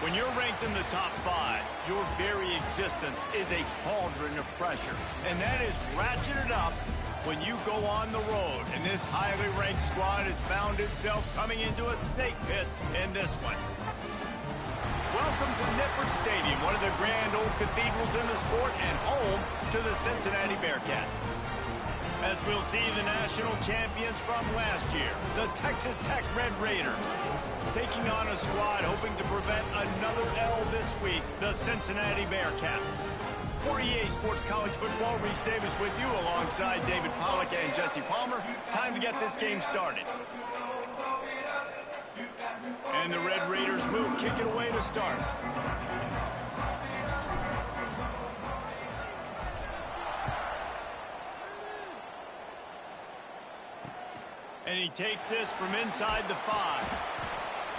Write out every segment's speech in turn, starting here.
When you're ranked in the top 5, your very existence is a cauldron of pressure. And that is ratcheted up when you go on the road. And this highly ranked squad has found itself coming into a snake pit in this one. Welcome to Nippert Stadium, one of the grand old cathedrals in the sport and home to the Cincinnati Bearcats. As we'll see the national champions from last year, the Texas Tech Red Raiders, taking on a squad hoping to prevent another L this week, the Cincinnati Bearcats. For EA Sports College Football, Reese Davis with you alongside David Pollack and Jesse Palmer. Time to get this game started. And the Red Raiders will kick it away to start. And he takes this from inside the 5.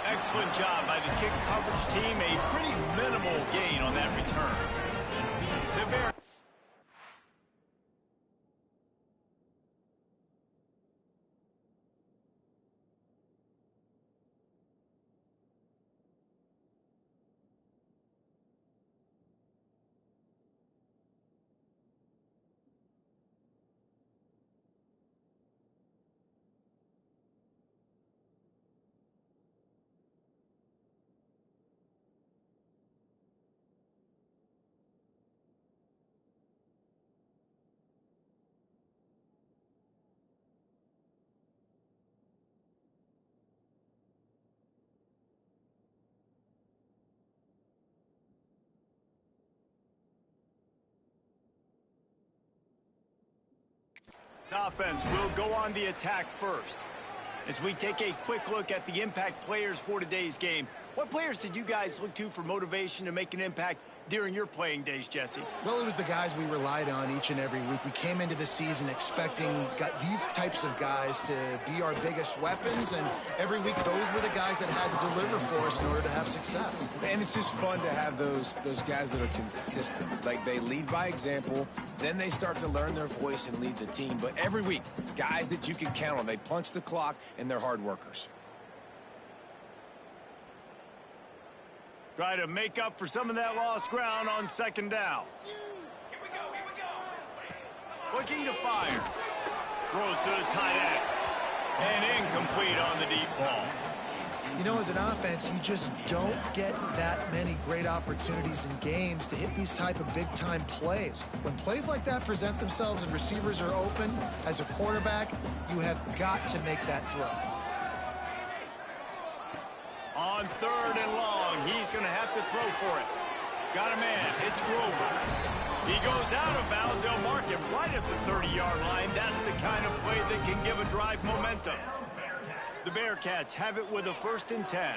Excellent job by the kick coverage team. A pretty minimal gain on that return. The Bears. Offense will go on the attack first. As we take a quick look at the impact players for today's game, what players did you guys look to for motivation to make an impact during your playing days, Jesse? Well, it was the guys we relied on each and every week. We came into the season expecting these types of guys to be our biggest weapons, and every week those were the guys that had to deliver for us in order to have success. And it's just fun to have those guys that are consistent. Like, they lead by example, then they start to learn their voice and lead the team. But every week, guys that you can count on. They punch the clock, and they're hard workers. Try to make up for some of that lost ground on second down. Looking to fire. Throws to the tight end. And incomplete on the deep ball. You know, as an offense, you just don't get that many great opportunities in games to hit these type of big-time plays. When plays like that present themselves and receivers are open, as a quarterback, you have got to make that throw. On third and long, he's going to have to throw for it. Got a man. It's Grover. He goes out of bounds. They'll mark him right at the 30-yard line. That's the kind of play that can give a drive momentum. The Bearcats have it with a 1st and 10.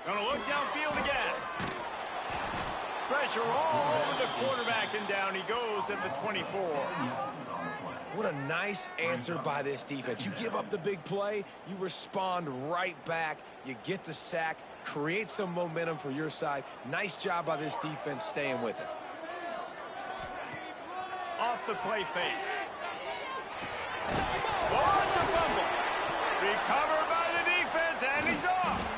Going to look downfield again. Pressure all over the quarterback, and down he goes at the 24. What a nice answer by this defense. You give up the big play, you respond right back, you get the sack, create some momentum for your side. Nice job by this defense staying with it. Off the play fake. Oh, it's a fumble. Recovered by the defense, and he's off.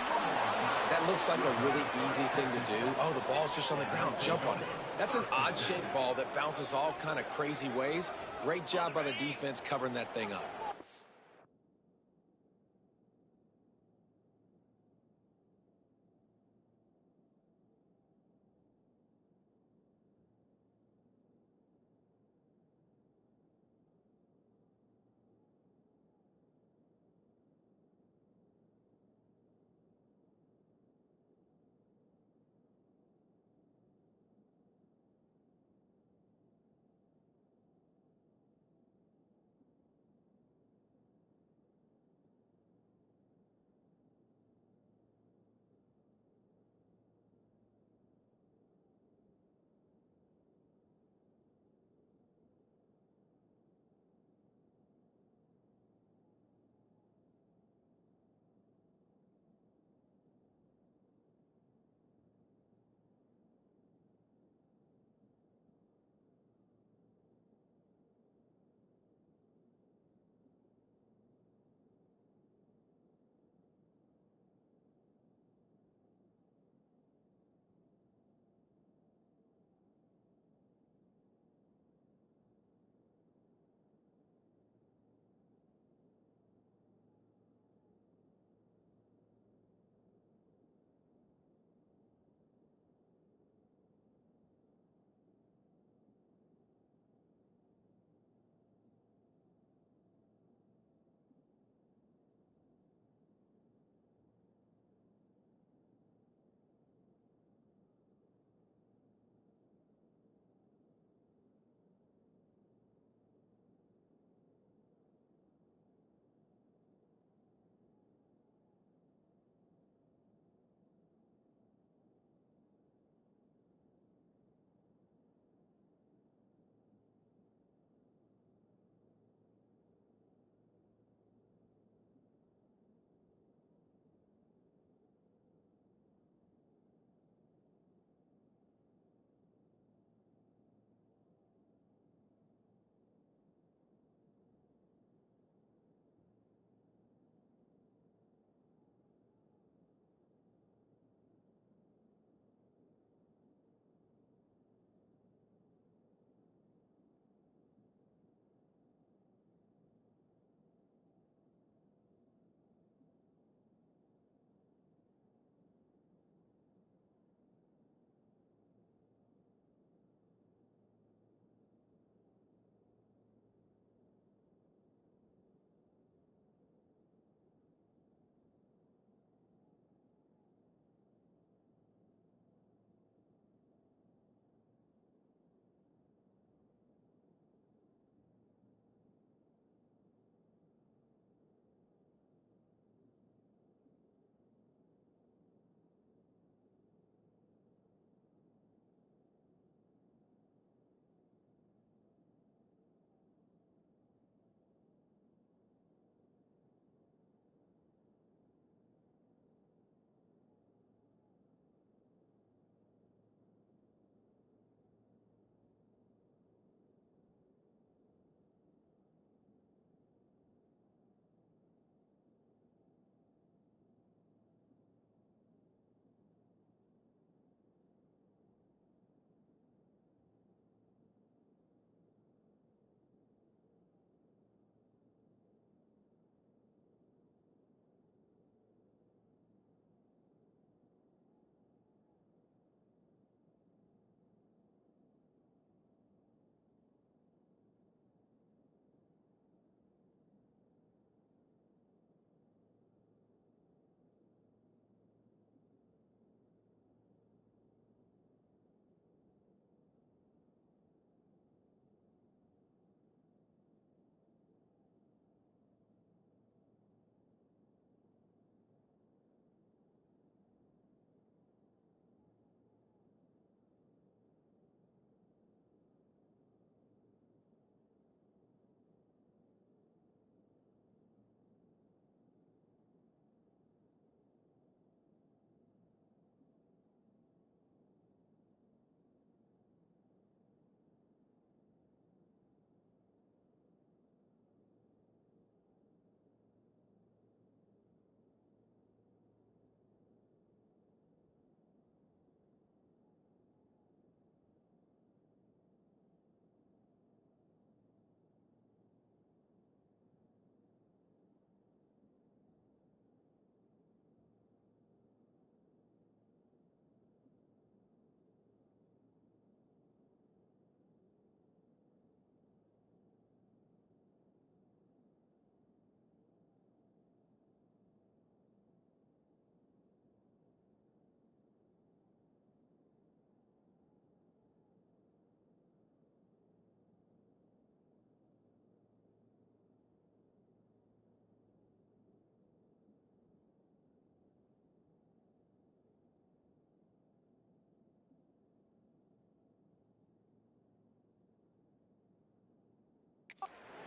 That looks like a really easy thing to do. Oh, the ball's just on the ground. Jump on it. That's an odd-shaped ball that bounces all kind of crazy ways. Great job by the defense covering that thing up.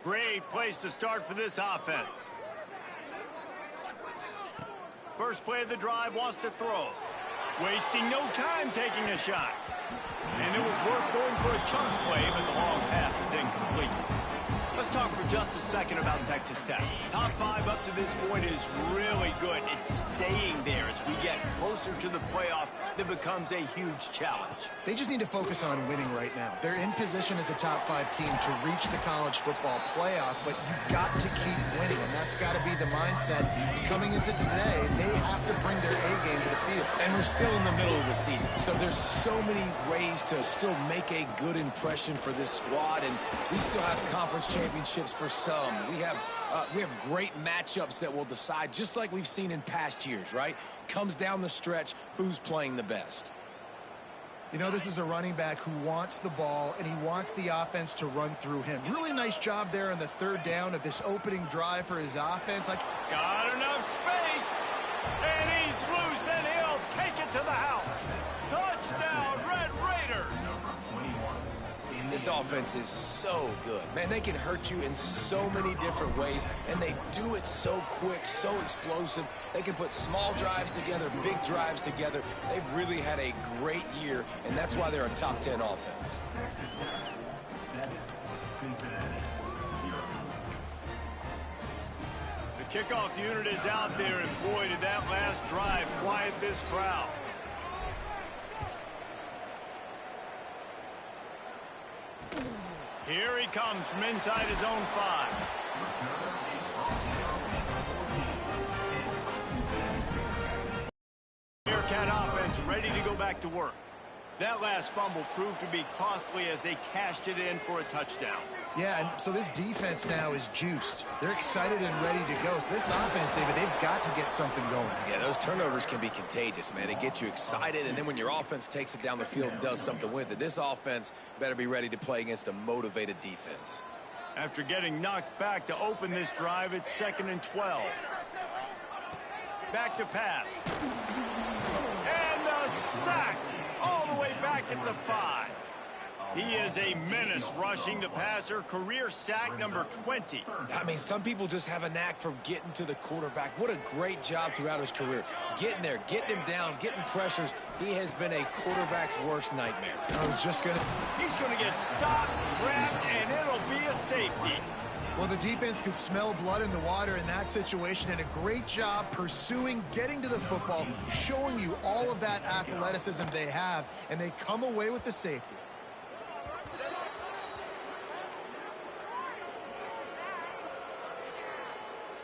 Great place to start for this offense. First play of the drive, wants to throw. Wasting no time taking a shot. And it was worth going for a chunk play, but the long pass is incomplete. Let's talk for just a second about Texas Tech. Top 5 up to this point is really good. It's staying there as we get closer to the playoff that becomes a huge challenge. They just need to focus on winning right now. They're in position as a top 5 team to reach the college football playoff, but you've got to keep winning, and that's got to be the mindset. Coming into today, they have to bring their A game to the field. And we're still in the middle of the season, so there's so many ways to still make a good impression for this squad, and we still have conference championships for some. We have great matchups that will decide, just like we've seen in past years, right? Comes down the stretch, who's playing the best. You know, this is a running back who wants the ball, and he wants the offense to run through him. Really nice job there on the third down of this opening drive for his offense. Got enough space, and he's loose, and he'll take it to the house. Touchdown, Red Raiders! This offense is so good. Man, they can hurt you in so many different ways, and they do it so quick, so explosive. They can put small drives together, big drives together. They've really had a great year, and that's why they're a top 10 offense. The kickoff unit is out there, and boy, did that last drive quiet this crowd. Here he comes from inside his own 5. Bearcat offense ready to go back to work. That last fumble proved to be costly as they cashed it in for a touchdown. Yeah, and so this defense now is juiced. They're excited and ready to go. So this offense, David, they've got to get something going. Yeah, those turnovers can be contagious, man. It gets you excited, and then when your offense takes it down the field and does something with it, this offense better be ready to play against a motivated defense. After getting knocked back to open this drive, it's 2nd and 12. Back to pass. And a sack all the way back at the 5. He is a menace rushing the passer, career sack number 20. I mean, some people just have a knack for getting to the quarterback. What a great job throughout his career. Getting there, getting him down, getting pressures. He has been a quarterback's worst nightmare. He's going to get stopped, trapped, and it'll be a safety. Well, the defense could smell blood in the water in that situation, and a great job pursuing, getting to the football, showing you all of that athleticism they have, and they come away with the safety.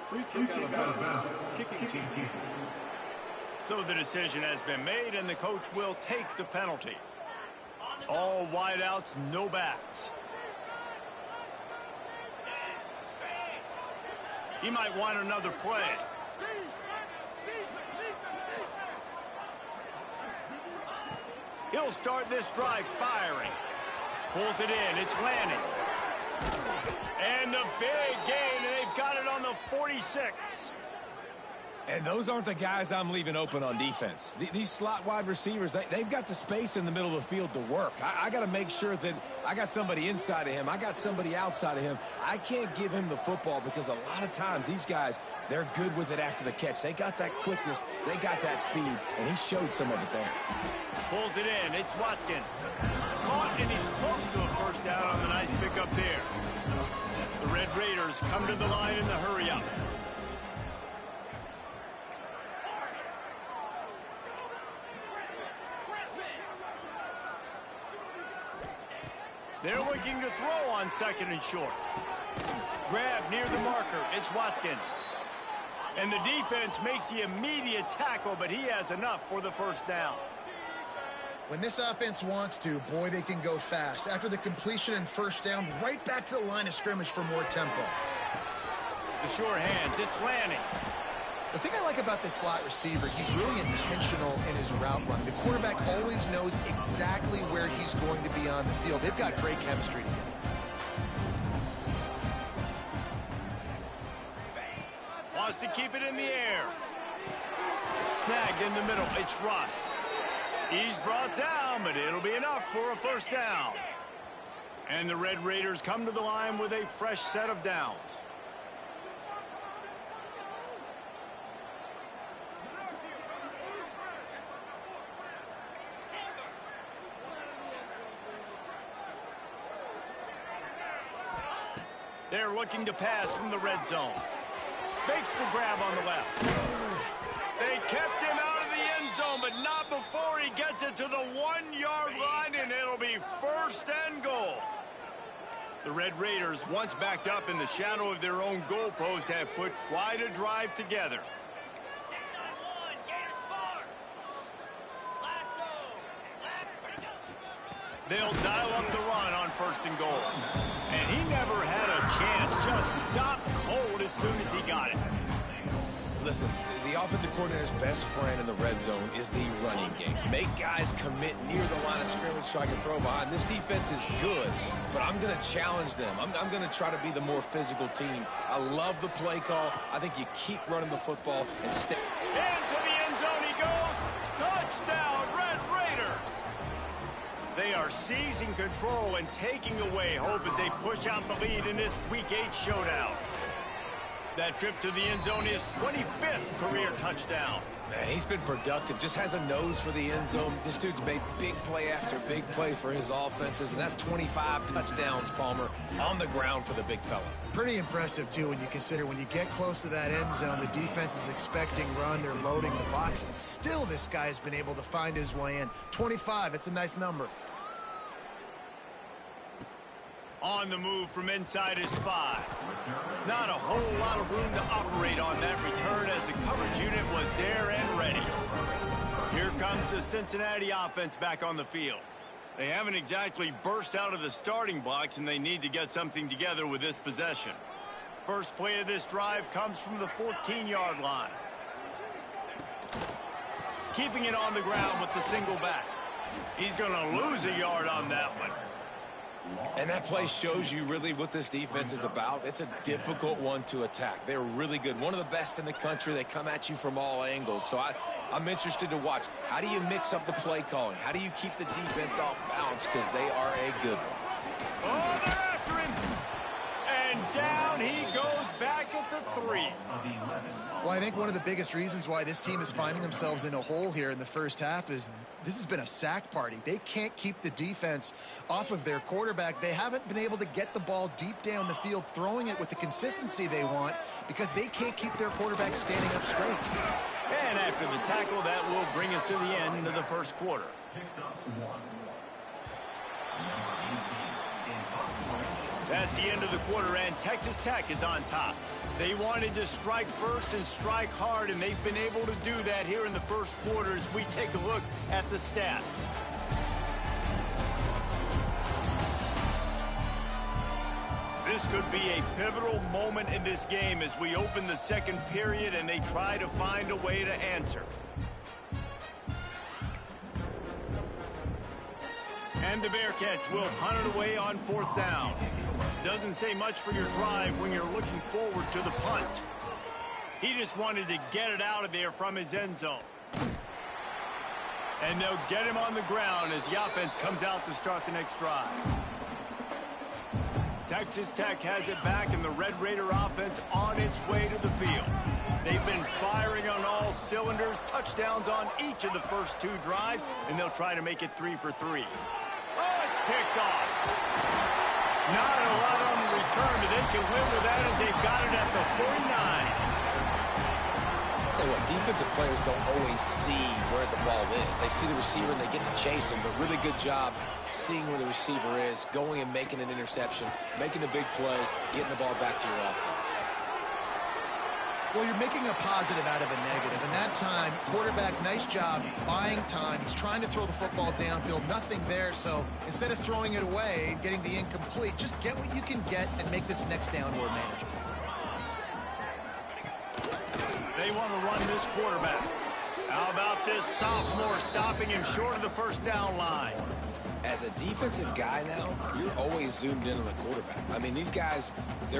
Free kick out of bounds. Kicking team. So the decision has been made, and the coach will take the penalty. All wideouts, no backs. He might want another play. He'll start this drive firing. Pulls it in. It's landing. And the big gain, and they've got it on the 46. And those aren't the guys I'm leaving open on defense. These slot wide receivers, they've got the space in the middle of the field to work. I got to make sure that I got somebody inside of him. I got somebody outside of him. I can't give him the football because a lot of times these guys, they're good with it after the catch. They got that quickness. They got that speed, and he showed some of it there. Pulls it in. It's Watkins. Caught, and he's close to a first down on the nice pickup there. The Red Raiders come to the line in the hurry-up. They're looking to throw on 2nd and short. Grab near the marker. It's Watkins. And the defense makes the immediate tackle, but he has enough for the first down. When this offense wants to, boy, they can go fast. After the completion and first down, right back to the line of scrimmage for more tempo. The sure hands. It's Lanning. The thing I like about this slot receiver, he's really intentional in his route run. The quarterback always knows exactly where he's going to be on the field. They've got great chemistry together. Wants to keep it in the air. Snagged in the middle. It's Russ. He's brought down, but it'll be enough for a first down. And the Red Raiders come to the line with a fresh set of downs. They're looking to pass from the red zone. Makes the grab on the left. They kept him out of the end zone, but not before he gets it to the 1-yard line, and it'll be first and goal. The Red Raiders, once backed up in the shadow of their own goalpost, have put quite a drive together. They'll dial up the run on first and goal. And he never had a chance, just stopped cold as soon as he got it. Listen, the offensive coordinator's best friend in the red zone is the running game. Make guys commit near the line of scrimmage so I can throw behind. This defense is good, but I'm going to challenge them. I'm going to try to be the more physical team. I love the play call. I think you keep running the football and stay. Into the end zone he goes. Touchdown, Red Raiders. They are seizing control and taking away hope as they push out the lead in this Week 8 showdown. That trip to the end zone is 25th career touchdown. Man, he's been productive, just has a nose for the end zone. This dude's made big play after big play for his offenses, and that's 25 touchdowns, Palmer, on the ground for the big fella. Pretty impressive, too, when you consider when you get close to that end zone, the defense is expecting run, they're loading the box, and still this guy has been able to find his way in. 25, it's a nice number. On the move from inside his 5. Not a whole lot of room to operate on that return as the coverage unit was there and ready. Here comes the Cincinnati offense back on the field. They haven't exactly burst out of the starting blocks, and they need to get something together with this possession. First play of this drive comes from the 14-yard line. Keeping it on the ground with the single back. He's going to lose a yard on that one. And that play shows you really what this defense is about. It's a difficult one to attack. They're really good. One of the best in the country. They come at you from all angles. So I'm interested to watch. How do you mix up the play calling? How do you keep the defense off balance? Because they are a good one. Oh, they're after him. And down he goes back at the 3. Well, I think one of the biggest reasons why this team is finding themselves in a hole here in the first half is this has been a sack party. They can't keep the defense off of their quarterback. They haven't been able to get the ball deep down the field, throwing it with the consistency they want because they can't keep their quarterback standing up straight. And after the tackle, that will bring us to the end of the first quarter. That's the end of the quarter, and Texas Tech is on top. They wanted to strike first and strike hard, and they've been able to do that here in the first quarter as we take a look at the stats. This could be a pivotal moment in this game as we open the second period and they try to find a way to answer. And the Bearcats will punt it away on 4th down. Doesn't say much for your drive when you're looking forward to the punt. He just wanted to get it out of there from his end zone. And they'll get him on the ground as the offense comes out to start the next drive. Texas Tech has it back, and the Red Raider offense on its way to the field. They've been firing on all cylinders, touchdowns on each of the first 2 drives, and they'll try to make it 3 for 3. Oh, it's picked off. Not a lot on the return, but they can live with that as they've got it at the 49. I'll tell you what, defensive players don't always see where the ball is. They see the receiver and they get to chase him, but really good job seeing where the receiver is, going and making an interception, making a big play, getting the ball back to your offense. Well, you're making a positive out of a negative. And that time, quarterback, nice job buying time. He's trying to throw the football downfield. Nothing there. So instead of throwing it away, getting the incomplete, just get what you can get and make this next down more manageable. They want to run this quarterback. How about this sophomore stopping him short of the first down line? As a defensive guy now, you're always zoomed in on the quarterback. I mean, these guys,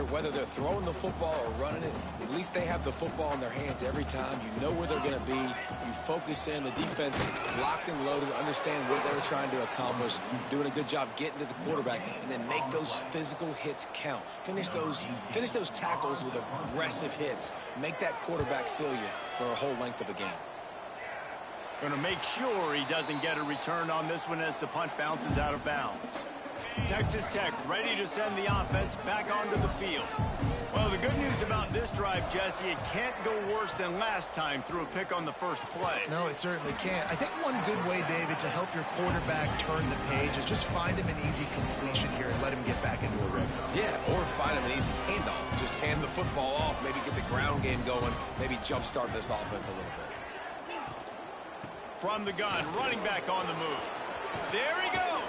whether they're throwing the football or running it, at least they have the football in their hands every time. You know where they're going to be. You focus in. The defense locked and loaded, understand what they're trying to accomplish, doing a good job getting to the quarterback, and then make those physical hits count. Finish those tackles with aggressive hits. Make that quarterback feel you for a whole length of a game. Going to make sure he doesn't get a return on this one as the punt bounces out of bounds. Texas Tech ready to send the offense back onto the field. Well, the good news about this drive, Jesse, it can't go worse than last time through a pick on the first play. No, it certainly can't. I think one good way, David, to help your quarterback turn the page is just find him an easy completion here and let him get back into a rhythm. Yeah, or find him an easy handoff. Just hand the football off, maybe get the ground game going, maybe jumpstart this offense a little bit. From the gun, running back on the move. There he goes.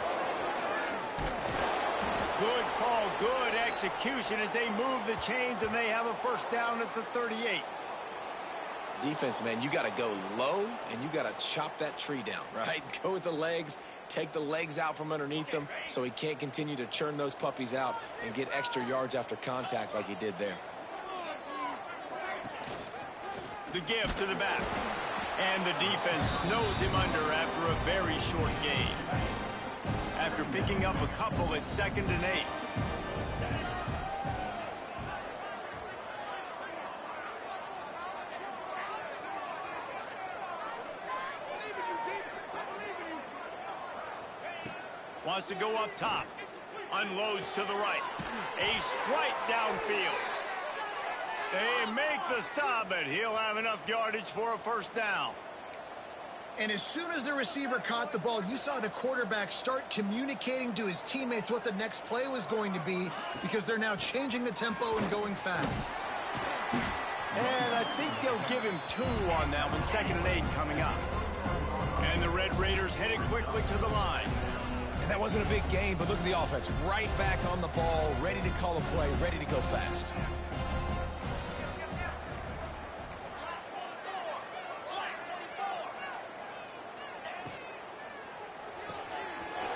Good call, good execution as they move the chains and they have a first down at the 38. Defense, man, you got to go low and you got to chop that tree down, right? Go with the legs, take the legs out from underneath them so he can't continue to churn those puppies out and get extra yards after contact like he did there. The give to the back. And the defense snows him under after a very short gain. After picking up a couple at 2nd and 8. Wants to go up top. Unloads to the right. A strike downfield. They make the stop, but he'll have enough yardage for a first down. And as soon as the receiver caught the ball, you saw the quarterback start communicating to his teammates what the next play was going to be because they're now changing the tempo and going fast. And I think they'll give him 2 on that one, 2nd and 8 coming up. And the Red Raiders headed quickly to the line. And that wasn't a big gain, but look at the offense. Right back on the ball, ready to call a play, ready to go fast.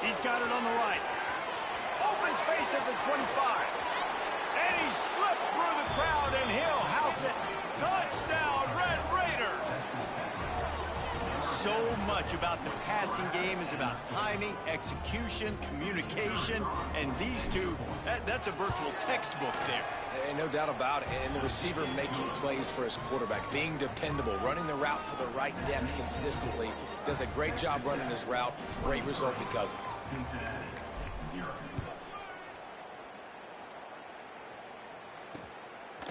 He's got it on the right. Open space at the 25. And he slipped through the crowd, and he'll house it. Touchdown, Red Raiders! So much about the passing game is about timing, execution, communication, and these two, that's a virtual textbook there. And no doubt about it. And the receiver making plays for his quarterback, being dependable, running the route to the right depth consistently. Does a great job running his route. Great result because of it.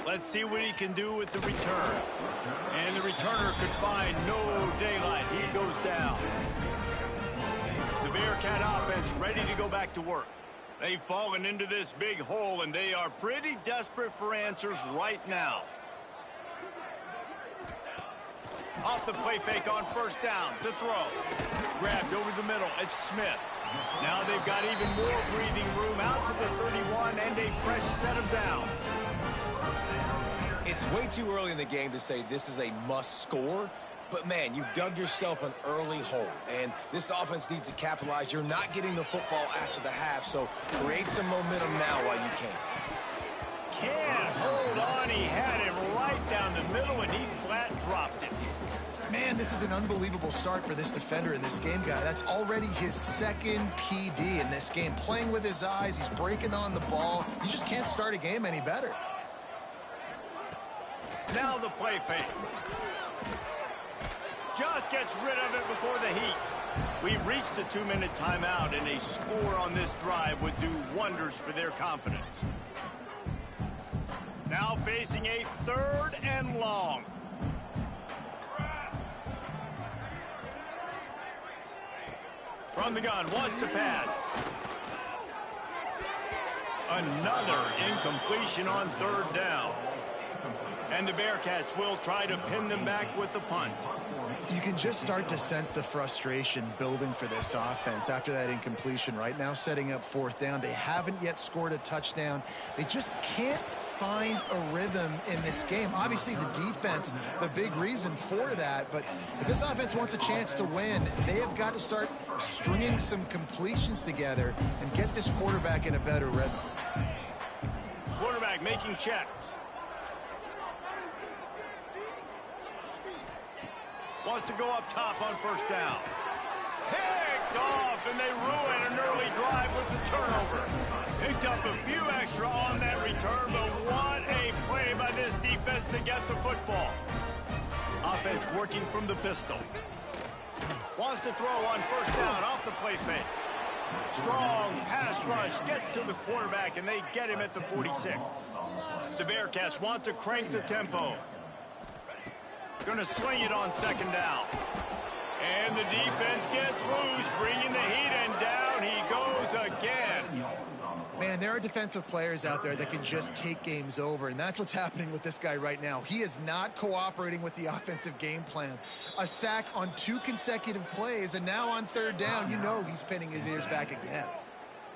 Let's see what he can do with the return. And the returner could find no daylight. He goes down. The Bearcat offense ready to go back to work. They've fallen into this big hole, and they are pretty desperate for answers right now. Off the play fake on first down to throw. Grabbed over the middle. It's Smith. Now they've got even more breathing room out to the 31 and a fresh set of downs. It's way too early in the game to say this is a must score. But, man, you've dug yourself an early hole, and this offense needs to capitalize. You're not getting the football after the half, so create some momentum now while you can. Can't hold on. He had him right down the middle, and he flat dropped it. Man, this is an unbelievable start for this defender in this game, guy. That's already his 2nd PD in this game. Playing with his eyes, he's breaking on the ball. You just can't start a game any better. Now the play fake. Just gets rid of it before the heat. We've reached the 2-minute timeout, and a score on this drive would do wonders for their confidence. Now facing a 3rd and long. From the gun, wants to pass. Another incompletion on 3rd down. And the Bearcats will try to pin them back with the punt. You can just start to sense the frustration building for this offense after that incompletion. Right now, setting up 4th down. They haven't yet scored a touchdown. They just can't find a rhythm in this game. Obviously, the defense, the big reason for that. But if this offense wants a chance to win, they have got to start stringing some completions together and get this quarterback in a better rhythm. Quarterback making checks. Wants to go up top on 1st down. Picked off, and they ruin an early drive with the turnover. Picked up a few extra on that return, but what a play by this defense to get the football. Offense working from the pistol. Wants to throw on 1st down off the play fake. Strong pass rush gets to the quarterback, and they get him at the 46. The Bearcats want to crank the tempo. Going to swing it on 2nd down. And the defense gets loose, bringing the heat, and down he goes again. Man, there are defensive players out there that can just take games over, and that's what's happening with this guy right now. He is not cooperating with the offensive game plan. A sack on 2 consecutive plays, and now on 3rd down, you know he's pinning his ears back again.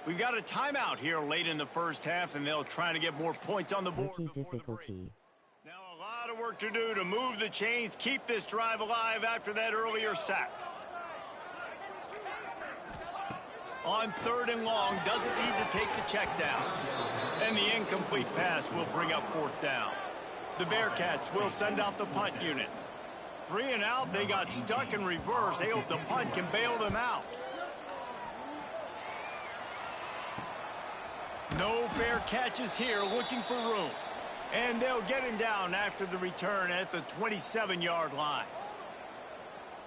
We've got a timeout here late in the 1st half, and they'll try to get more points on the board before the break. Now a lot of work to do to move the chains, keep this drive alive after that earlier sack. On 3rd and long, doesn't need to take the check down. And the incomplete pass will bring up 4th down. The Bearcats will send out the punt unit. 3 and out, they got stuck in reverse. They hope the punt can bail them out. No fair catches here, looking for room. And they'll get him down after the return at the 27-yard line.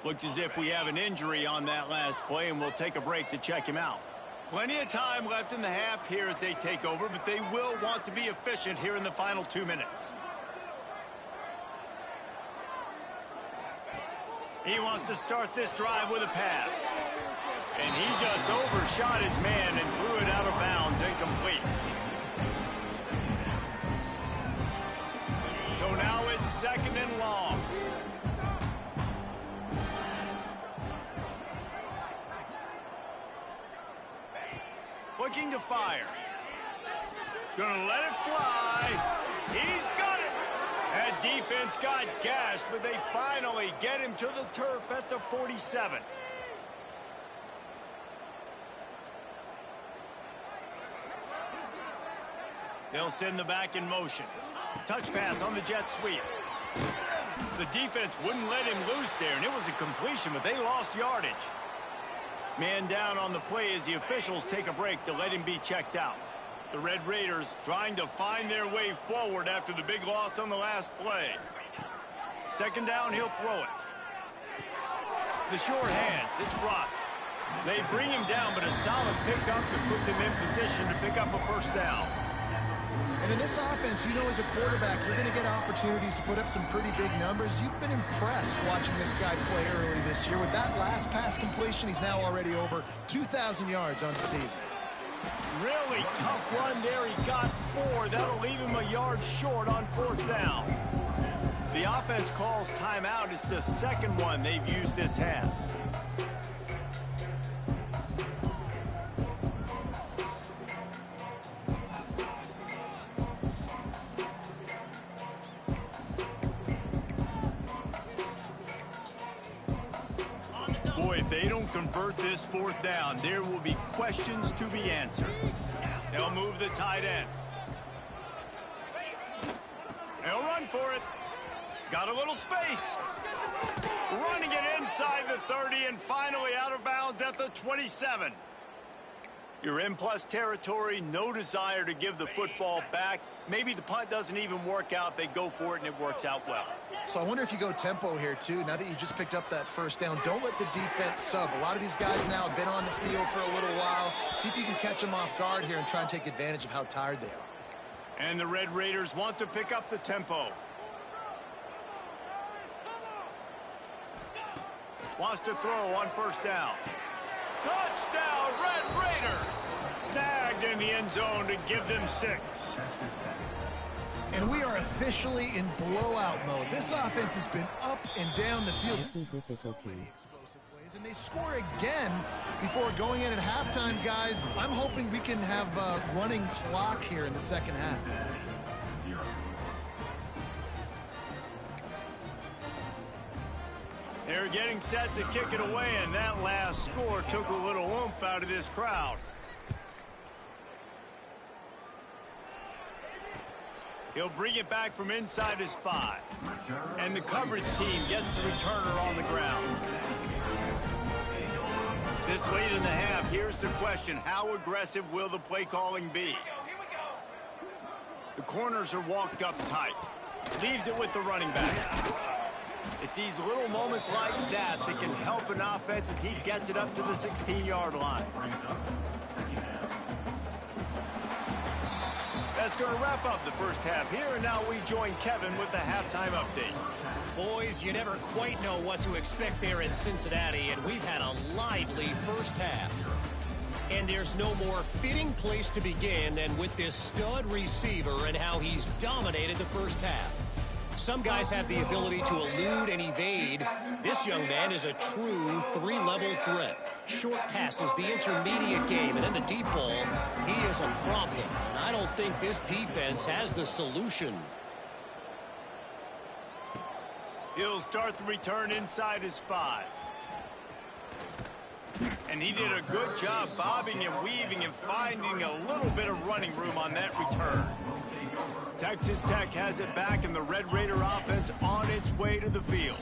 Looks as if we have an injury on that last play, and we'll take a break to check him out. Plenty of time left in the half here as they take over, but they will want to be efficient here in the final 2 minutes. He wants to start this drive with a pass. And he just overshot his man and threw it out of bounds, incomplete. So now it's 2nd and long. Looking to fire. Gonna let it fly. He's got it. That defense got gashed, but they finally get him to the turf at the 47. They'll send the back in motion. Touch pass on the jet sweep. The defense wouldn't let him loose there, and it was a completion, but they lost yardage. Man down on the play as the officials take a break to let him be checked out. The Red Raiders trying to find their way forward after the big loss on the last play. 2nd down, he'll throw it. The short hands, it's Russ. They bring him down, but a solid pickup to put them in position to pick up a 1st down. And in this offense, you know, as a quarterback, you're going to get opportunities to put up some pretty big numbers. You've been impressed watching this guy play early this year. With that last pass completion, he's now already over 2,000 yards on the season. Really tough run there. He got 4. That'll leave him a yard short on 4th down. The offense calls timeout. It's the 2nd one they've used this half. Boy, if they don't convert this 4th down, there will be questions to be answered. They'll move the tight end. They'll run for it. Got a little space. Running it inside the 30 and finally out of bounds at the 27. You're in plus territory, no desire to give the football back. Maybe the punt doesn't even work out. They go for it and it works out well. So I wonder if you go tempo here, too. Now that you just picked up that 1st down, don't let the defense sub. A lot of these guys now have been on the field for a little while. See if you can catch them off guard here and try and take advantage of how tired they are. And the Red Raiders want to pick up the tempo. Wants to throw on 1st down. Touchdown, Red Raiders! Snagged in the end zone to give them 6. And we are officially in blowout mode. This offense has been up and down the field. And they score again before going in at halftime, guys. I'm hoping we can have a running clock here in the second half. They're getting set to kick it away, and that last score took a little oomph out of this crowd. He'll bring it back from inside his 5. And the coverage team gets the returner on the ground. This late in the half, here's the question. How aggressive will the play calling be? The corners are walked up tight. Leaves it with the running back. It's these little moments like that that can help an offense as he gets it up to the 16-yard line. That's going to wrap up the first half here, and now we join Kevin with the halftime update. Boys, you never quite know what to expect there in Cincinnati, and we've had a lively first half. And there's no more fitting place to begin than with this stud receiver and how he's dominated the first half. Some guys have the ability to elude and evade. This young man is a true 3-level threat. Short passes, the intermediate game, and then the deep ball. He is a problem. And I don't think this defense has the solution. He'll start the return inside his 5. And he did a good job bobbing and weaving and finding a little bit of running room on that return. Texas Tech has it back, and the Red Raider offense on its way to the field.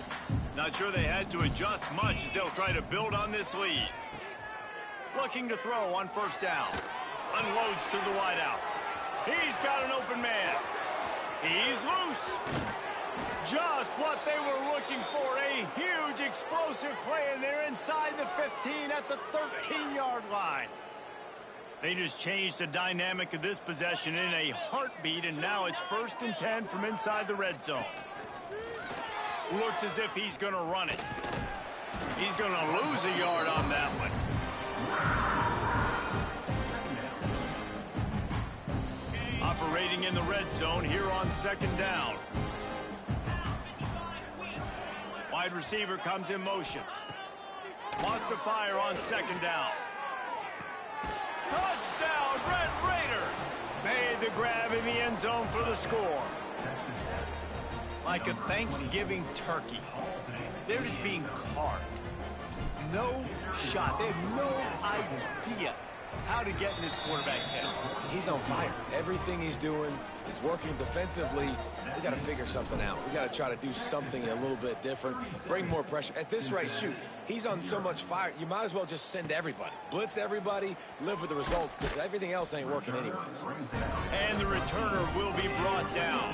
Not sure they had to adjust much as they'll try to build on this lead. Looking to throw on first down. Unloads to the wideout. He's got an open man. He's loose. Just what they were looking for. A huge explosive play, and they're inside the 15 at the 13-yard line. They just changed the dynamic of this possession in a heartbeat, and now it's 1st and 10 from inside the red zone. Looks as if he's going to run it. He's going to lose a yard on that one. Operating in the red zone here on 2nd down. Wide receiver comes in motion. Wants to fire on 2nd down. Touchdown, Red Raiders! Made the grab in the end zone for the score. Like a Thanksgiving turkey. They're just being carved. No shot. They have no idea how to get in this quarterback's head. He's on fire. Everything he's doing is working defensively. We got to figure something out. We got to try to do something a little bit different. Bring more pressure. At this rate, shoot, he's on so much fire, you might as well just send everybody. Blitz everybody, live with the results, because everything else ain't working anyways. And the returner will be brought down.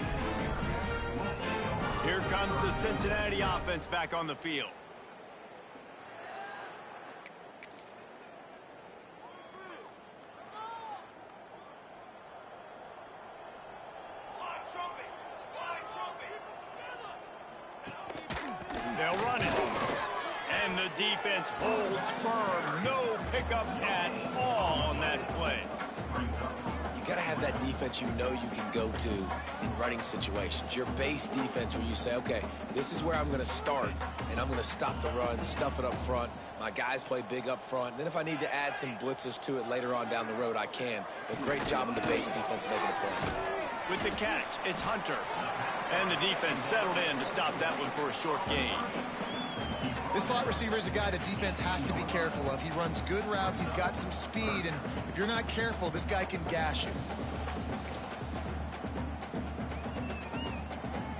Here comes the Cincinnati offense back on the field. They'll run it. And the defense holds firm. No pickup at all on that play. You got to have that defense you know you can go to in running situations. Your base defense where you say, okay, this is where I'm going to start, and I'm going to stop the run, stuff it up front. My guys play big up front. Then if I need to add some blitzes to it later on down the road, I can. But great job on the base defense making a play. With the catch, it's Hunter. And the defense settled in to stop that one for a short gain. This slot receiver is a guy the defense has to be careful of. He runs good routes. He's got some speed. And if you're not careful, this guy can gash you.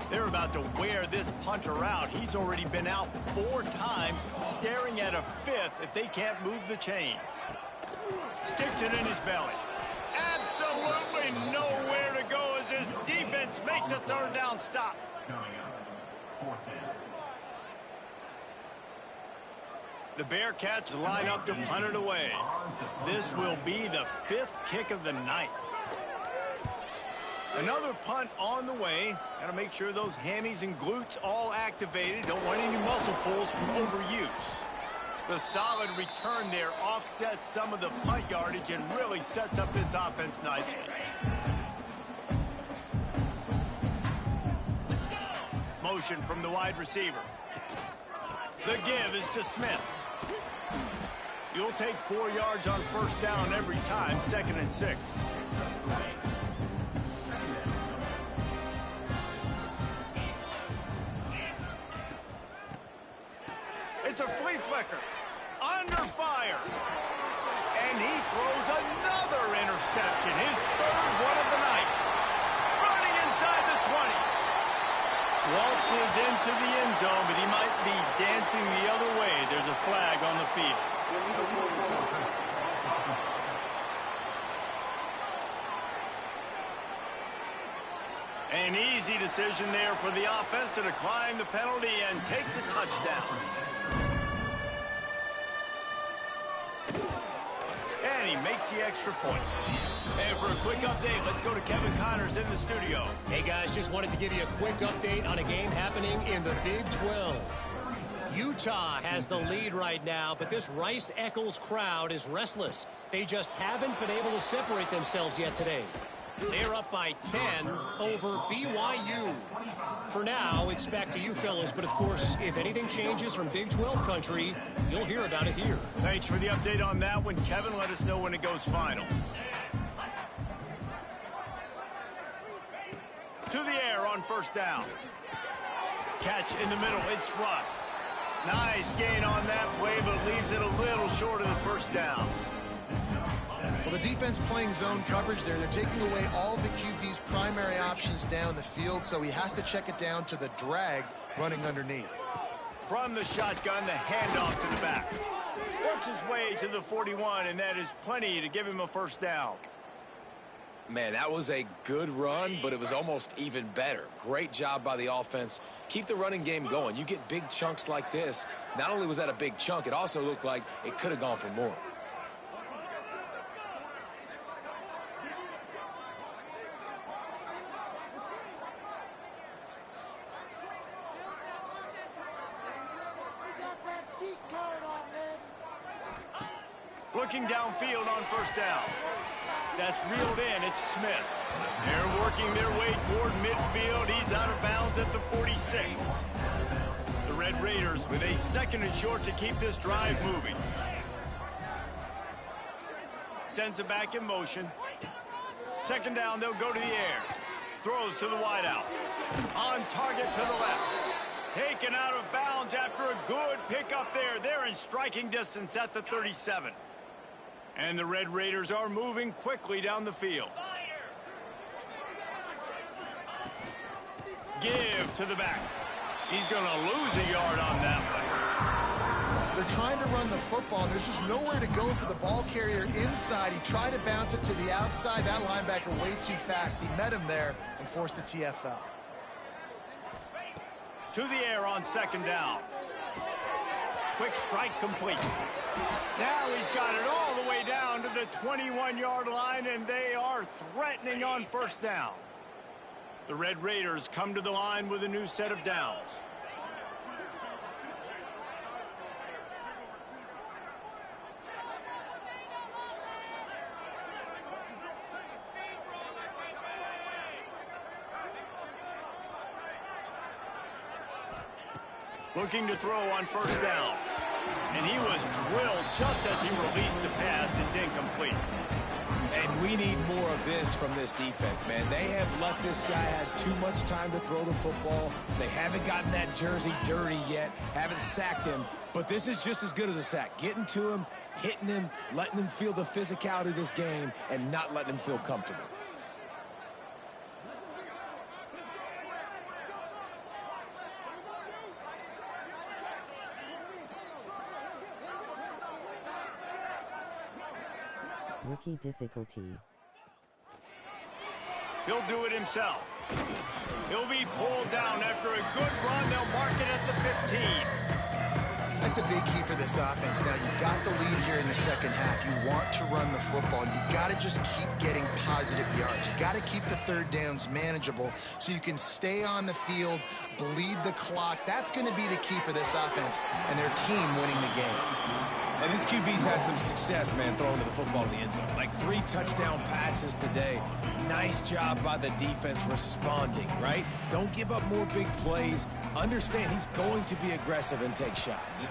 They're about to wear this punter out. He's already been out 4 times, staring at a 5th if they can't move the chains. Sticks it in his belly. Absolutely nowhere to go as his defense makes a 3rd down stop. The Bearcats line up to punt it away. This will be the 5th kick of the night. Another punt on the way. Got to make sure those hammies and glutes all activated. Don't want any muscle pulls from overuse. The solid return there offsets some of the punt yardage and really sets up this offense nicely. Motion from the wide receiver. The give is to Smith. You'll take 4 yards on first down every time, 2nd and 6. It's a flea flicker. Under fire. And he throws another interception. His 3rd one of the night. Running inside the 20. Waltzes into the end zone, but he might be dancing the other way. There's a flag on the field. An easy decision there for the offense to decline the penalty and take the touchdown. And he makes the extra point. And for a quick update, let's go to Kevin Connors in the studio. Hey, guys, just wanted to give you a quick update on a game happening in the Big 12. Utah has the lead right now, but this Rice-Eccles crowd is restless. They just haven't been able to separate themselves yet today. They're up by 10 over BYU. For now, it's back to you fellas, but of course, if anything changes from Big 12 country, you'll hear about it here. Thanks for the update on that one, Kevin. Let us know when it goes final. To the air on first down. Catch in the middle. It's Russ. Nice gain on that play, but leaves it a little short of the first down. Well, the defense playing zone coverage there. They're taking away all of the QB's primary options down the field, so he has to check it down to the drag running underneath. From the shotgun, the handoff to the back. Works his way to the 41, and that is plenty to give him a first down. Man, that was a good run, but it was almost even better. Great job by the offense. Keep the running game going. You get big chunks like this. Not only was that a big chunk, it also looked like it could have gone for more. Looking downfield on first down. That's reeled in. It's Smith. They're working their way toward midfield. He's out of bounds at the 46. The Red Raiders with a 2nd and short to keep this drive moving. Sends it back in motion. 2nd down, they'll go to the air. Throws to the wideout. On target to the left. Taken out of bounds after a good pickup there. They're in striking distance at the 37. And the Red Raiders are moving quickly down the field. Give to the back. He's going to lose a yard on that one. They're trying to run the football. There's just nowhere to go for the ball carrier inside. He tried to bounce it to the outside. That linebacker way too fast. He met him there and forced the TFL. To the air on 2nd down. Quick strike complete. Now he's got it all the way down to the 21-yard line, and they are threatening on first down. The Red Raiders come to the line with a new set of downs. Looking to throw on first down. And he was drilled just as he released the pass. It's incomplete. And we need more of this from this defense, man. They have let this guy have too much time to throw the football. They haven't gotten that jersey dirty yet, haven't sacked him. But this is just as good as a sack. Getting to him, hitting him, letting him feel the physicality of this game, and not letting him feel comfortable. Rookie difficulty. He'll do it himself. He'll be pulled down after a good run. They'll mark it at the 15. That's a big key for this offense. Now, you've got the lead here in the second half. You want to run the football. You've got to just keep getting positive yards. You've got to keep the third downs manageable so you can stay on the field, bleed the clock. That's going to be the key for this offense and their team winning the game. And this QB's had some success, man, throwing to the football in the end zone. Like 3 touchdown passes today. Nice job by the defense responding, right? Don't give up more big plays. Understand he's going to be aggressive and take shots.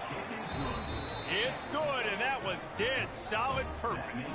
It's good, and that was dead solid perfect.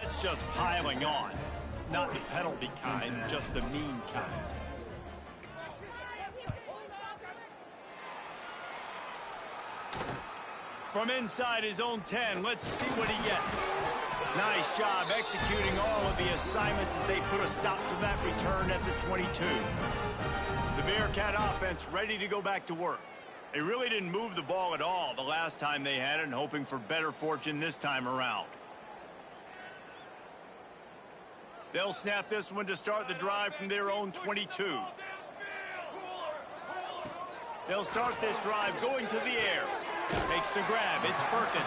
That's just piling on. Not the penalty kind, just the mean kind. From inside his own 10, let's see what he gets. Nice job executing all of the assignments as they put a stop to that return at the 22. The Bearcat offense ready to go back to work. They really didn't move the ball at all the last time they had it, and hoping for better fortune this time around. They'll snap this one to start the drive from their own 22. They'll start this drive going to the air. Makes the grab. It's Perkins.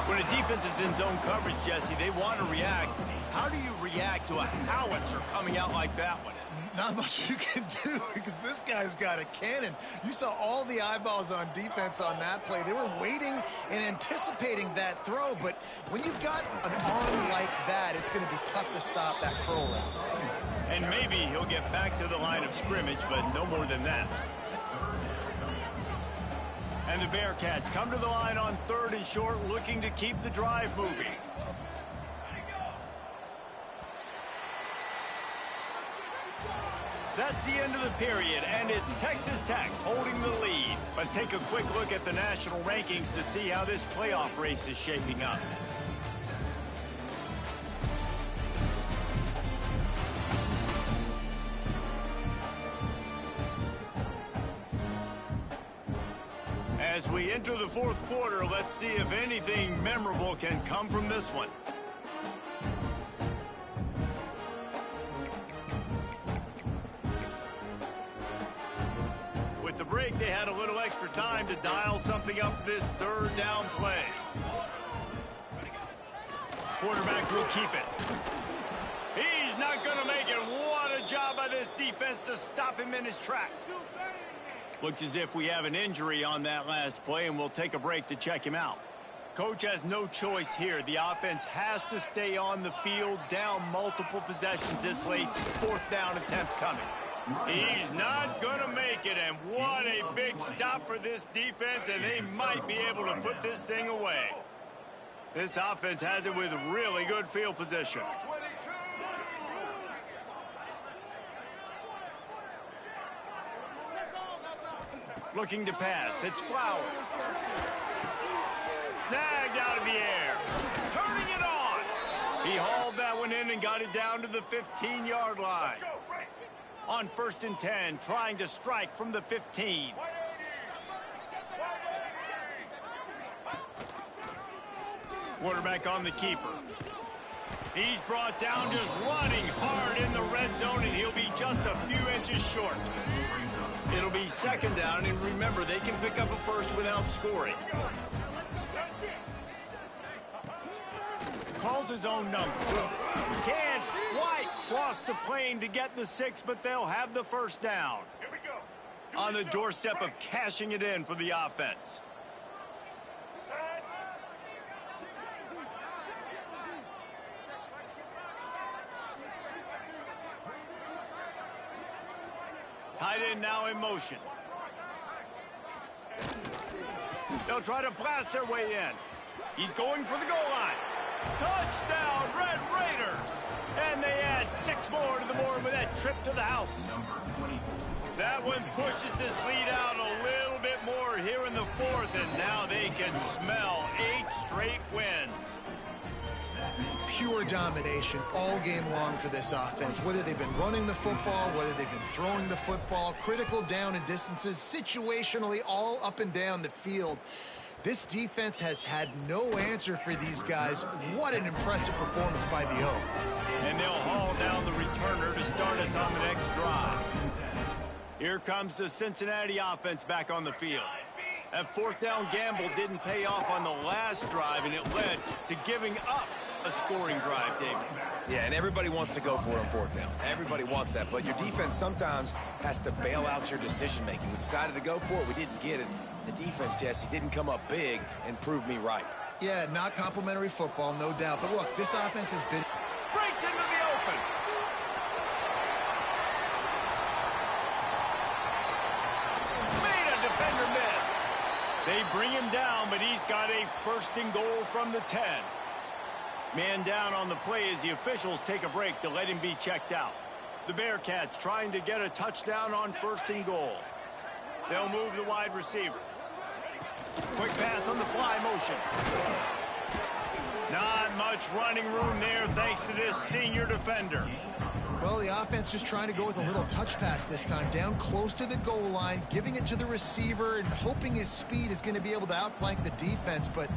When a defense is in zone coverage, Jesse, they want to react. How do you react to a howitzer coming out like that one? Not much you can do because this guy's got a cannon. You saw all the eyeballs on defense on that play. They were waiting and anticipating that throw, but when you've got an arm like that, it's going to be tough to stop that curl route. And maybe he'll get back to the line of scrimmage, but no more than that. And the Bearcats come to the line on 3rd and short, looking to keep the drive moving. That's the end of the period, and it's Texas Tech holding the lead. Let's take a quick look at the national rankings to see how this playoff race is shaping up. As we enter the 4th quarter, let's see if anything memorable can come from this one. With the break, they had a little extra time to dial something up for this 3rd down play. Quarterback will keep it. He's not going to make it. What a job by this defense to stop him in his tracks. Looks as if we have an injury on that last play, and we'll take a break to check him out. Coach has no choice here. The offense has to stay on the field, down multiple possessions this late. 4th down attempt coming. He's not going to make it, and what a big stop for this defense, and they might be able to put this thing away. This offense has it with really good field position. Looking to pass. It's Flowers. Snagged out of the air. Turning it on. He hauled that one in and got it down to the 15-yard line. On 1st and 10, trying to strike from the 15. Quarterback on the keeper. He's brought down just running hard in the red zone, and he'll be just a few inches short. It'll be 2nd down, and remember, they can pick up a first without scoring. Calls his own number. Can't quite cross the plane to get the 6, but they'll have the 1st down. On the doorstep of cashing it in for the offense. Tight end now in motion. They'll try to blast their way in. He's going for the goal line. Touchdown, Red Raiders! And they add 6 more to the board with that trip to the house. That one pushes this lead out a little bit bit more here in the fourth, and now they can smell 8 straight wins. Pure domination all game long for this offense. Whether they've been running the football, whether they've been throwing the football, critical down and distances, situationally all up and down the field. This defense has had no answer for these guys. What an impressive performance by the O. And they'll haul down the returner to start us on the next drive. Here comes the Cincinnati offense back on the field. That fourth down gamble didn't pay off on the last drive, and it led to giving up a scoring drive, David. Yeah, and everybody wants to go for it on fourth down. Everybody wants that, but your defense sometimes has to bail out your decision-making. We decided to go for it. We didn't get it. The defense, Jesse, didn't come up big and prove me right. Yeah, not complimentary football, no doubt. But look, this offense has been... Breaks into the open. Made a defender miss. They bring him down, but he's got a first and goal from the 10. Man down on the play as the officials take a break to let him be checked out. The Bearcats trying to get a touchdown on first and goal. They'll move the wide receiver. Quick pass on the fly motion. Not much running room there thanks to this senior defender. Well, the offense just trying to go with a little touch pass this time, down close to the goal line, giving it to the receiver and hoping his speed is going to be able to outflank the defense, but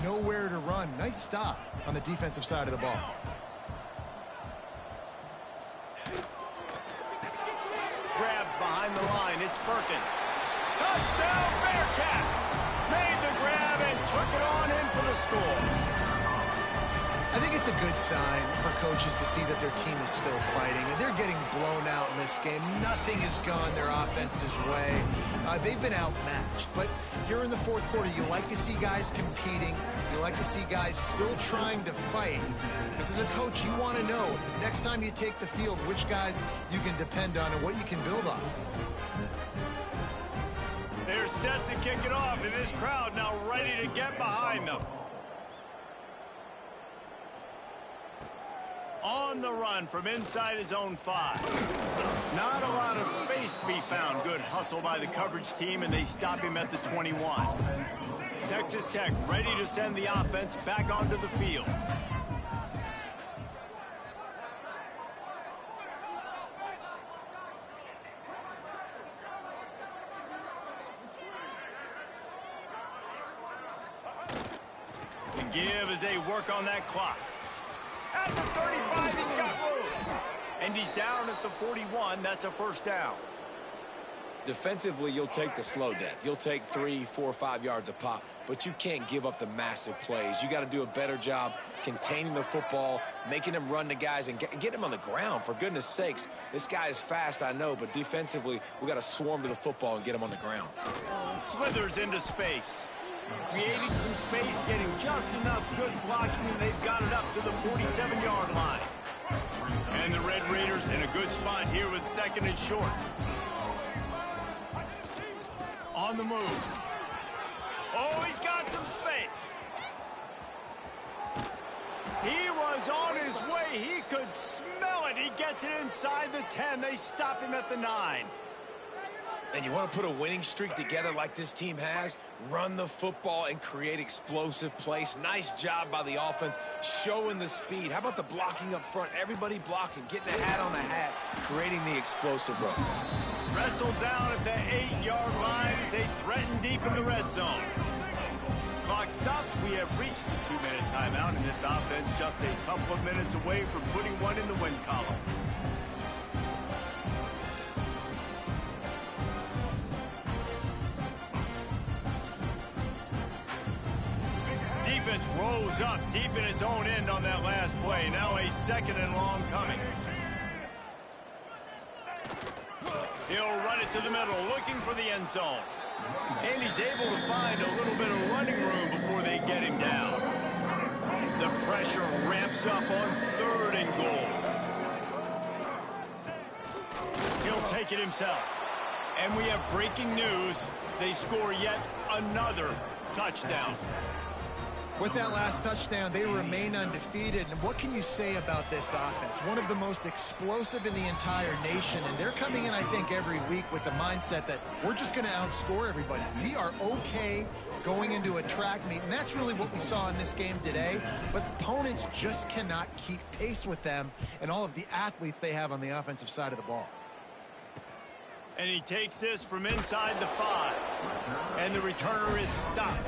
nowhere to run. Nice stop on the defensive side of the ball. Grabbed behind the line, it's Perkins. Touchdown Bearcats! Made the grab and took it on in for the score. I think it's a good sign for coaches to see that their team is still fighting. They're getting blown out in this game. Nothing has gone their offense's way. They've been outmatched. But here in the fourth quarter, you like to see guys competing. You like to see guys still trying to fight. Because as a coach, you want to know next time you take the field which guys you can depend on and what you can build off. They're set to kick it off, and this crowd now ready to get behind them. On the run from inside his own 5. Not a lot of space to be found. Good hustle by the coverage team, and they stop him at the 21. Texas Tech ready to send the offense back onto the field. And give as they work on that clock. At the 35, he's got room. And he's down at the 41. That's a first down. Defensively, you'll take the slow death. You'll take 3, 4, 5 yards a pop, but you can't give up the massive plays. You got to do a better job containing the football, making them run the guys, and get him on the ground. For goodness sakes, this guy is fast, I know, but defensively, we got to swarm to the football and get him on the ground. Slithers into space. Creating some space, getting just enough good blocking, and they've got it up to the 47-yard line. And the Red Raiders in a good spot here with second and short. On the move. Oh, he's got some space. He was on his way. He could smell it. He gets it inside the 10. They stop him at the 9. And you want to put a winning streak together like this team has, run the football and create explosive plays. Nice job by the offense, showing the speed. How about the blocking up front? Everybody blocking, getting a hat on the hat, creating the explosive run. Wrestled down at the 8-yard line as they threaten deep in the red zone. Clock stops. We have reached the 2-minute timeout, and this offense just a couple of minutes away from putting one in the win column. Defense rolls up deep in its own end on that last play. Now a second and long coming. He'll run it to the middle, looking for the end zone. And he's able to find a little bit of running room before they get him down. The pressure ramps up on third and goal. He'll take it himself. And we have breaking news. They score yet another touchdown. With that last touchdown, they remain undefeated. And what can you say about this offense? One of the most explosive in the entire nation. And they're coming in, I think, every week with the mindset that we're just going to outscore everybody. We are okay going into a track meet. And that's really what we saw in this game today. But opponents just cannot keep pace with them and all of the athletes they have on the offensive side of the ball. And he takes this from inside the 5. And the returner is stopped.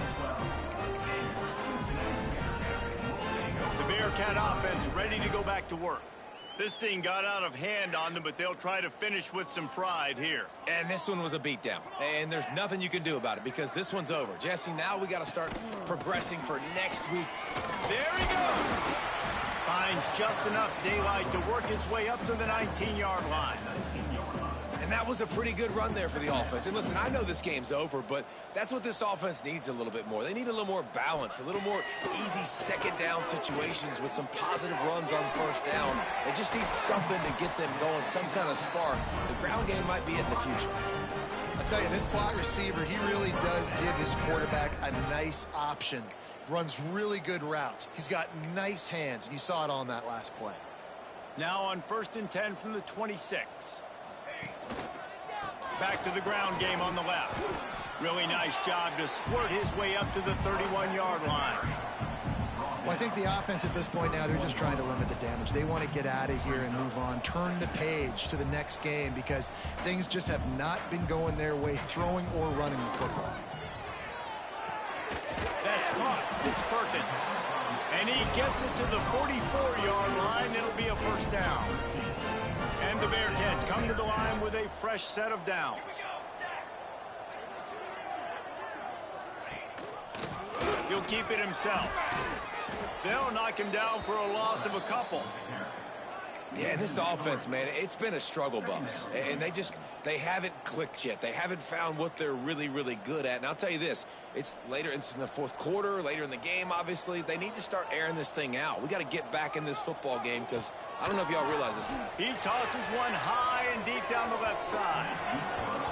The Bearcat offense ready to go back to work. This thing got out of hand on them, but they'll try to finish with some pride here. And this one was a beatdown. And there's nothing you can do about it because this one's over. Jesse, now we got to start progressing for next week. There he goes. Finds just enough daylight to work his way up to the 19-yard line. And that was a pretty good run there for the offense. And listen, I know this game's over, but that's what this offense needs a little bit more. They need a little more balance, a little more easy second down situations with some positive runs on first down. They just need something to get them going, some kind of spark. The ground game might be it in the future. I'll tell you, this slot receiver, he really does give his quarterback a nice option. Runs really good routes. He's got nice hands, and you saw it all in that last play. Now on 1st and 10 from the 26. Back to the ground game on the left. Really nice job to squirt his way up to the 31-yard line. Well, I think the offense at this point now, they're just trying to limit the damage. They want to get out of here and move on, turn the page to the next game because things just have not been going their way, throwing or running the football. That's caught. It's Perkins. And he gets it to the 44-yard line. It'll be a first down. And the Bearcats come to the line with a fresh set of downs. He'll keep it himself. They'll knock him down for a loss of a couple. Yeah, this offense, man, it's been a struggle bus. And they haven't clicked yet. They haven't found what they're really, really good at. And I'll tell you this, it's later, it's in the fourth quarter, later in the game, obviously. They need to start airing this thing out. We got to get back in this football game because I don't know if y'all realize this. He tosses one high and deep down the left side.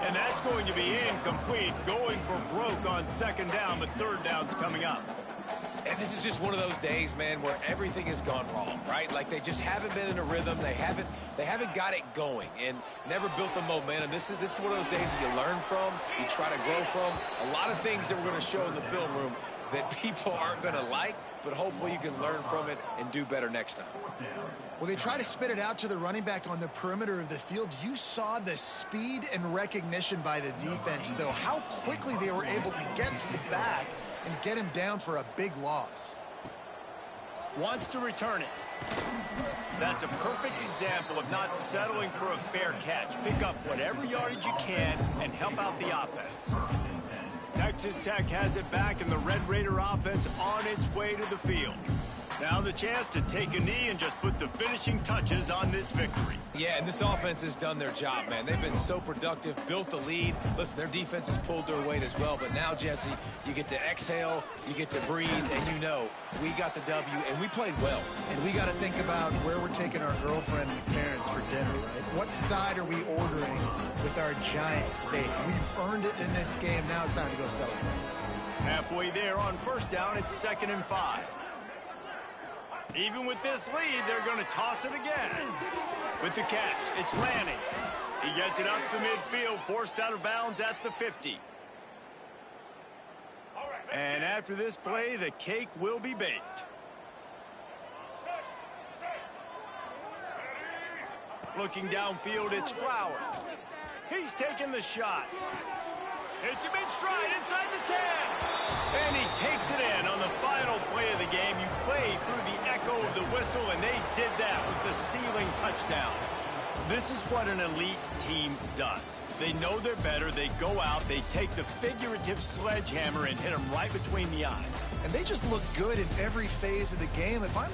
And that's going to be incomplete, going for broke on second down, but third down's coming up. And this is just one of those days, man, where everything has gone wrong, right? Like they just haven't been in a rhythm. They haven't got it going and never built the momentum. This is one of those days that you learn from, you try to grow from. A lot of things that we're going to show in the film room that people aren't going to like, but hopefully you can learn from it and do better next time. Well, they try to spit it out to the running back on the perimeter of the field. You saw the speed and recognition by the defense, though, how quickly they were able to get to the back and get him down for a big loss. Wants to return it. That's a perfect example of not settling for a fair catch. Pick up whatever yardage you can and help out the offense. Texas Tech has it back, and the Red Raider offense on its way to the field. Now the chance to take a knee and just put the finishing touches on this victory. Yeah, and this offense has done their job, man. They've been so productive, built the lead. Listen, their defense has pulled their weight as well. But now, Jesse, you get to exhale, you get to breathe, and you know we got the W, and we played well. And we got to think about where we're taking our girlfriend and parents for dinner, right? What side are we ordering with our giant steak? We've earned it in this game. Now it's time to go celebrate. Halfway there on first down, it's 2nd and 5. Even with this lead, they're going to toss it again. With the catch, it's Lanning. He gets it up to midfield, forced out of bounds at the 50. And after this play, the cake will be baked. Looking downfield, it's Flowers. He's taking the shot. It's a mid-stride inside the 10. And he takes it in on the final play of the game. You played through the echo of the whistle, and they did that with the ceiling touchdown. This is what an elite team does. They know they're better. They go out. They take the figurative sledgehammer and hit them right between the eyes. And they just look good in every phase of the game. If I'm